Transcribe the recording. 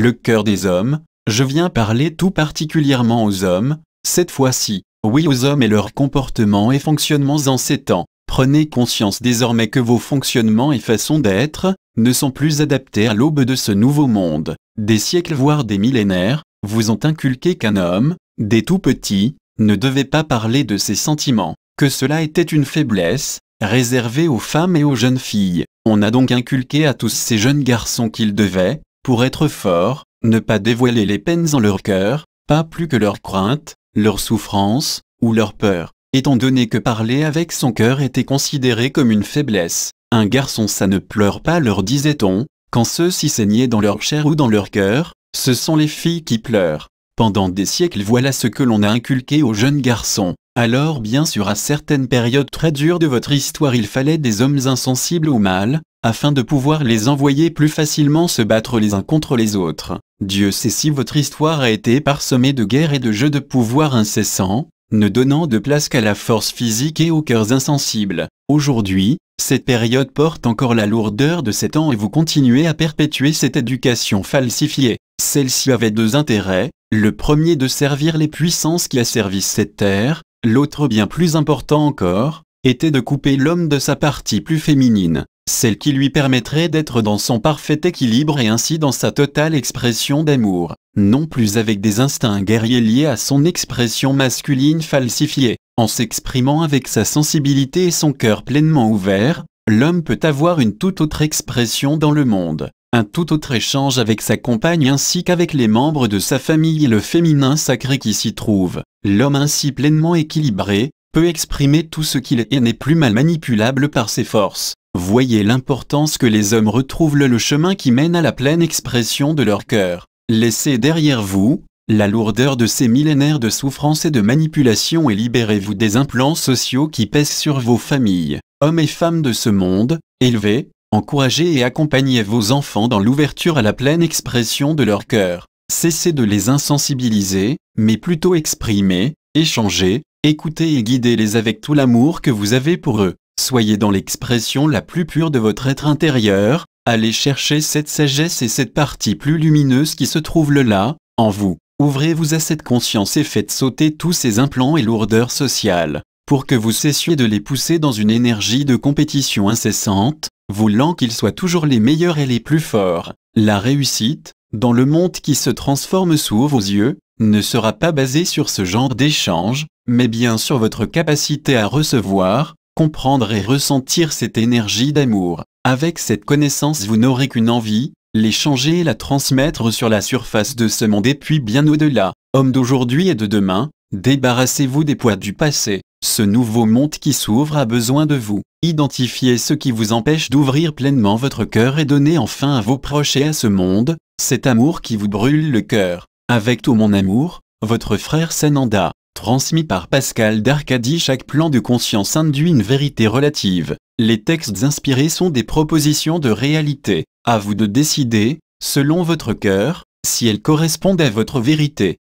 le cœur des hommes. Je viens parler tout particulièrement aux hommes, cette fois-ci, oui aux hommes et leurs comportements et fonctionnements en ces temps. Prenez conscience désormais que vos fonctionnements et façons d'être ne sont plus adaptés à l'aube de ce nouveau monde. Des siècles voire des millénaires vous ont inculqué qu'un homme, dès tout petit, ne devait pas parler de ses sentiments, que cela était une faiblesse, réservée aux femmes et aux jeunes filles. On a donc inculqué à tous ces jeunes garçons qu'ils devaient, pour être forts, ne pas dévoiler les peines en leur cœur, pas plus que leurs craintes, leurs souffrances, ou leurs peurs, étant donné que parler avec son cœur était considéré comme une faiblesse. Un garçon ça ne pleure pas, leur disait-on, quand ceux-ci saignaient dans leur chair ou dans leur cœur, ce sont les filles qui pleurent. Pendant des siècles voilà ce que l'on a inculqué aux jeunes garçons. Alors bien sûr à certaines périodes très dures de votre histoire il fallait des hommes insensibles au mal, afin de pouvoir les envoyer plus facilement se battre les uns contre les autres. Dieu sait si votre histoire a été parsemée de guerres et de jeux de pouvoir incessants, ne donnant de place qu'à la force physique et aux cœurs insensibles. Aujourd'hui, cette période porte encore la lourdeur de ces temps et vous continuez à perpétuer cette éducation falsifiée. Celle-ci avait deux intérêts, le premier de servir les puissances qui asservissent cette terre, l'autre bien plus important encore, était de couper l'homme de sa partie plus féminine, celle qui lui permettrait d'être dans son parfait équilibre et ainsi dans sa totale expression d'amour, non plus avec des instincts guerriers liés à son expression masculine falsifiée. En s'exprimant avec sa sensibilité et son cœur pleinement ouvert, l'homme peut avoir une toute autre expression dans le monde, un tout autre échange avec sa compagne ainsi qu'avec les membres de sa famille et le féminin sacré qui s'y trouve. L'homme ainsi pleinement équilibré, peut exprimer tout ce qu'il est et n'est plus mal manipulable par ses forces. Voyez l'importance que les hommes retrouvent le chemin qui mène à la pleine expression de leur cœur. Laissez derrière vous la lourdeur de ces millénaires de souffrance et de manipulation et libérez-vous des implants sociaux qui pèsent sur vos familles. Hommes et femmes de ce monde, élevez, encouragez et accompagnez vos enfants dans l'ouverture à la pleine expression de leur cœur. Cessez de les insensibiliser, mais plutôt exprimez, échangez, écoutez et guidez-les avec tout l'amour que vous avez pour eux. Soyez dans l'expression la plus pure de votre être intérieur, allez chercher cette sagesse et cette partie plus lumineuse qui se trouve là, en vous. Ouvrez-vous à cette conscience et faites sauter tous ces implants et lourdeurs sociales, pour que vous cessiez de les pousser dans une énergie de compétition incessante, voulant qu'ils soient toujours les meilleurs et les plus forts. La réussite, dans le monde qui se transforme sous vos yeux, ne sera pas basée sur ce genre d'échange, mais bien sur votre capacité à recevoir, comprendre et ressentir cette énergie d'amour. Avec cette connaissance vous n'aurez qu'une envie, l'échanger et la transmettre sur la surface de ce monde et puis bien au-delà. Hommes d'aujourd'hui et de demain, débarrassez-vous des poids du passé. Ce nouveau monde qui s'ouvre a besoin de vous. Identifiez ce qui vous empêche d'ouvrir pleinement votre cœur et donnez enfin à vos proches et à ce monde, cet amour qui vous brûle le cœur. Avec tout mon amour, votre frère Sananda. Transmis par Pascal d'Arcadie. Chaque plan de conscience induit une vérité relative. Les textes inspirés sont des propositions de réalité. À vous de décider, selon votre cœur, si elles correspondent à votre vérité.